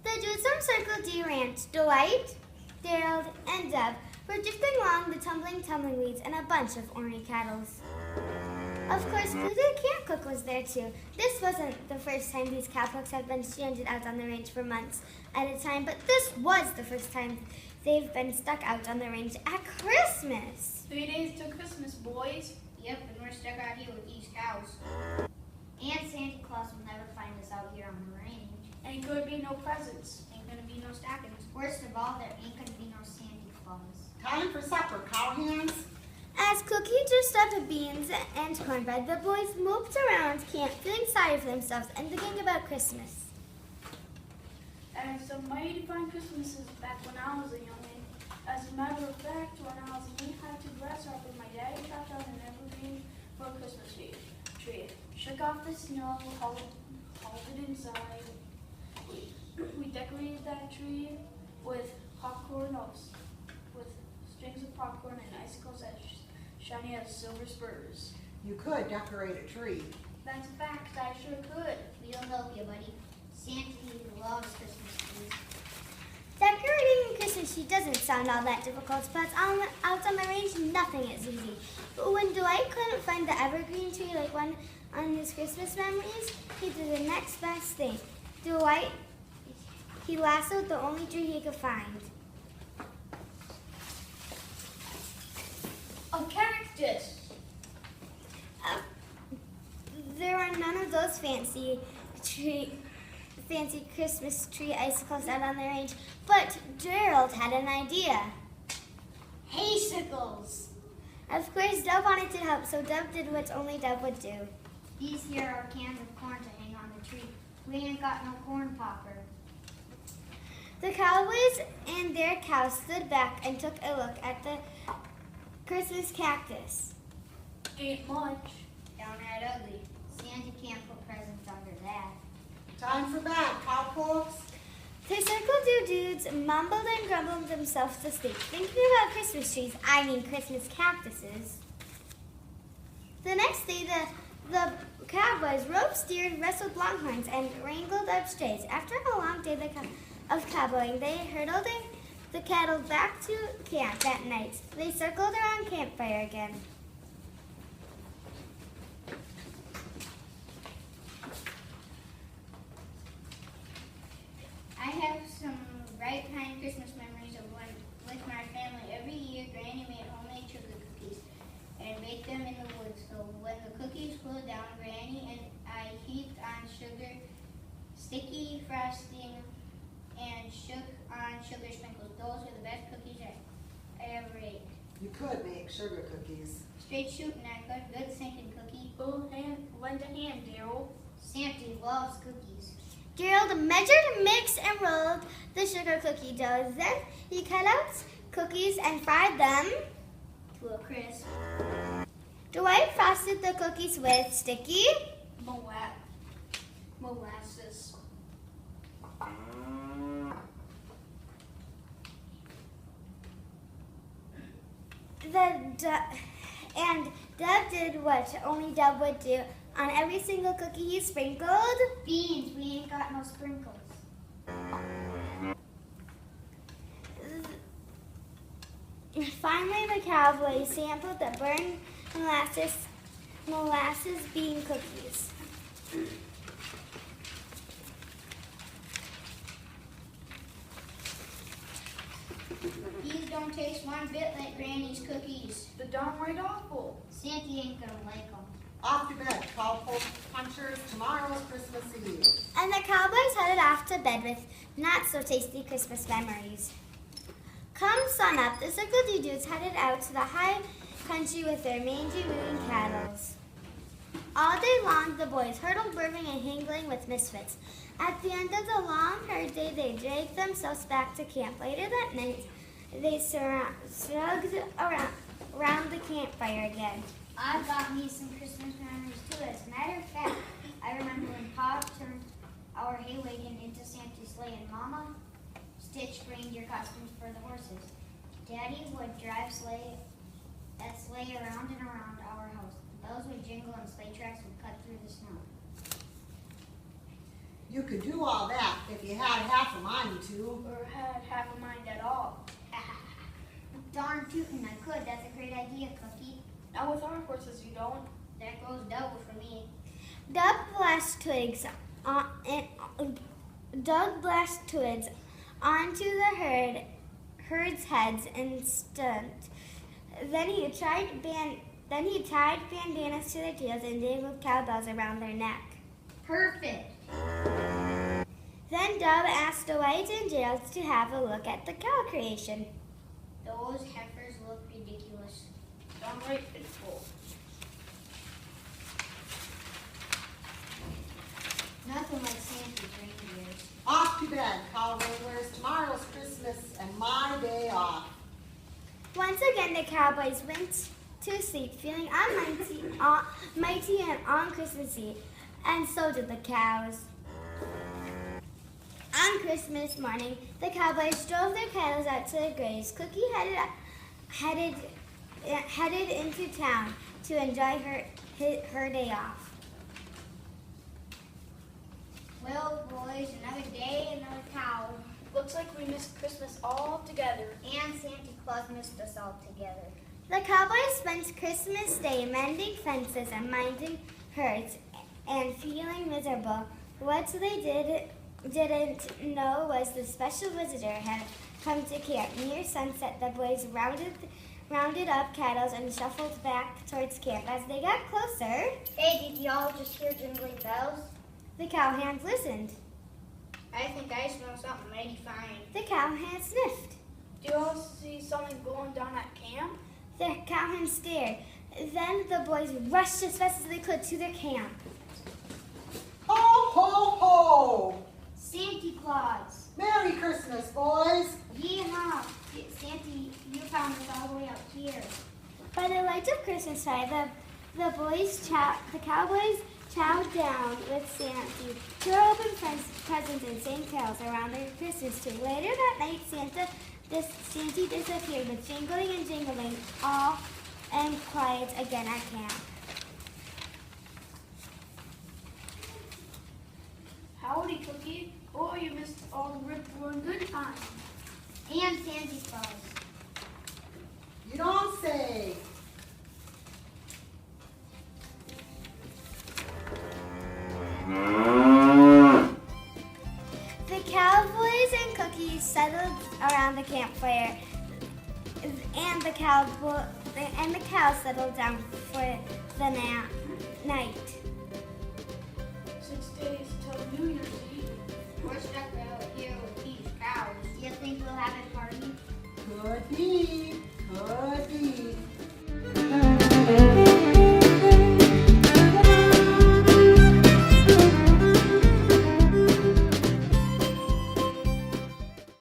The dudes from Circle D Ranch, Dwight, Daryl, and Deb, were drifting along the tumbling weeds and a bunch of ornery cattle. Of course, Blue the Camp Cook was there too. This wasn't the first time these cowpokes had been stranded out on the range for months at a time, but this was the first time they've been stuck out on the range at Christmas. 3 days to Christmas, boys. Yep, and we're stuck out here with these cows. And Santa Claus will never find us out here on the range. Ain't gonna be no presents. Ain't gonna be no stockings. Worst of all, there ain't gonna be no Santa Claus. Time for supper, cowhands. As Cookie just stuffed beans and cornbread, the boys moped around camp feeling sorry for themselves and thinking about Christmas. And some mighty fine Christmases back when I was a youngin'. As a matter of fact, when I was a knee-high grasshopper, my daddy chopped out an evergreen for a Christmas tree. Shook off the snow, hauled it inside. We decorated that tree with with strings of popcorn and icicles as shiny as silver spurs. You could decorate a tree. That's a fact, I sure could. We'll help you, buddy. Santa loves Christmas trees. Decorating a Christmas tree doesn't sound all that difficult, but out on the range, nothing is easy. But when Dwight couldn't find the evergreen tree like one on his Christmas memories, he did the next best thing. He lassoed the only tree he could find. A cactus! There were none of those fancy Christmas tree icicles out on the range, but Gerald had an idea. Haysicles! Of course, Deb wanted to help, so Deb did what only Deb would do. These here are cans of corn to hang on the tree. We ain't got no corn popper. The cowboys and their cows stood back and took a look at the Christmas cactus. Ain't much. Downright ugly. Santa can't put presents under that. Time for bed, cowpokes. The Circle D dudes mumbled and grumbled themselves to sleep, thinking about Christmas trees, Christmas cactuses. The next day, the cowboys roped, steered, wrestled longhorns, and wrangled up strays. After a long day of cowboying, they herded the cattle back to camp at night. They circled around campfire again. I have some right kind Christmas memories of when, with my family, every year Granny made homemade sugar cookies and baked them in the woods. So when the cookies cooled down, Granny and I heaped on sugar, sticky frosting, and shook on sugar sprinkles. Those were the best cookies I ever ate. You could make sugar cookies. Straight shooting, I could. Good thinking, Cookie. Lend a hand, Daryl. Santa loves cookies. Gerald measured, mixed, and rolled the sugar cookie dough. Then he cut out cookies and fried them To a crisp. Dwight frosted the cookies with sticky Molasses. and Deb did what only Deb would do. On every single cookie he sprinkled Beans, we ain't got no sprinkles. Finally, the cowboys sampled the burned molasses bean cookies. These don't taste one bit like Granny's cookies. The downright awful. Santa ain't gonna like them. Off to bed, cowpoke punchers. Tomorrow's Christmas Eve. And the cowboys headed off to bed with not-so-tasty Christmas memories. Come sunup, the Circle D dudes headed out to the high country with their mangy mooing cattle. All day long, the boys hurdled, burping, and hangling with misfits. At the end of the long, hard day, they dragged themselves back to camp. Later that night, they shrugged around the campfire again. I've got me some Christmas memories too. As a matter of fact, I remember when Pa turned our hay wagon into Santa's sleigh and Mama stitched reindeer costumes for the horses. Daddy would drive that sleigh around and around our house. The bells would jingle and sleigh tracks would cut through the snow. You could do all that if you had half a mind to. Or had half a mind at all. Darn tootin', I could. That's a great idea, Cookie. Now with our horses, you don't. That goes double for me. Doug blast twigs onto the herd's heads and stunned. Then he tied bandanas to their tails and dangled cowbells around their neck. Perfect. Then Dub asked the whites and jails to have a look at the cow creation. Those heifers look ridiculous. Downright pitiful. Nothing like Santa's reindeers. Off to bed, cow wranglers. Tomorrow's Christmas and my day off. Once again, the cowboys went to sleep, feeling mighty and on Christmas Eve, and so did the cows. On Christmas morning, the cowboys drove their cattle out to the graves. Cookie headed into town to enjoy her day off. Well, boys, another day, another cow. Looks like we missed Christmas all together. And Santa Claus missed us all together. The cowboys spent Christmas Day mending fences and minding herds and feeling miserable. What they didn't know was the special visitor had come to camp. Near sunset, the boys rounded up cattle and shuffled back towards camp. As they got closer, Hey, did y'all just hear jingling bells? the cowhands listened. I think I smell something mighty fine. The cowhands sniffed. Do you all see something going down at camp? The cowhands stared. Then the boys rushed as fast as they could to their camp. Ho, ho, ho! Santa Claus. Merry Christmas, boys! Yeehaw. Santa, you found us all the way up here. By the light of Christmas time, the cowboys chowed down with Santa, tore open presents and sang carols around their Christmas tree. Later that night, Santa disappeared with jingling and jingling, all and quiet again at camp. Howdy, Cookie. Oh, you missed all the rip-roaring good times. And Santa Claus. You don't say. The cowboys and Cookies settled around the campfire, and the cows settled down for the night. 6 days till New Year's Eve. We're stuck out here with these cows. Do you think we'll have a party? Could be.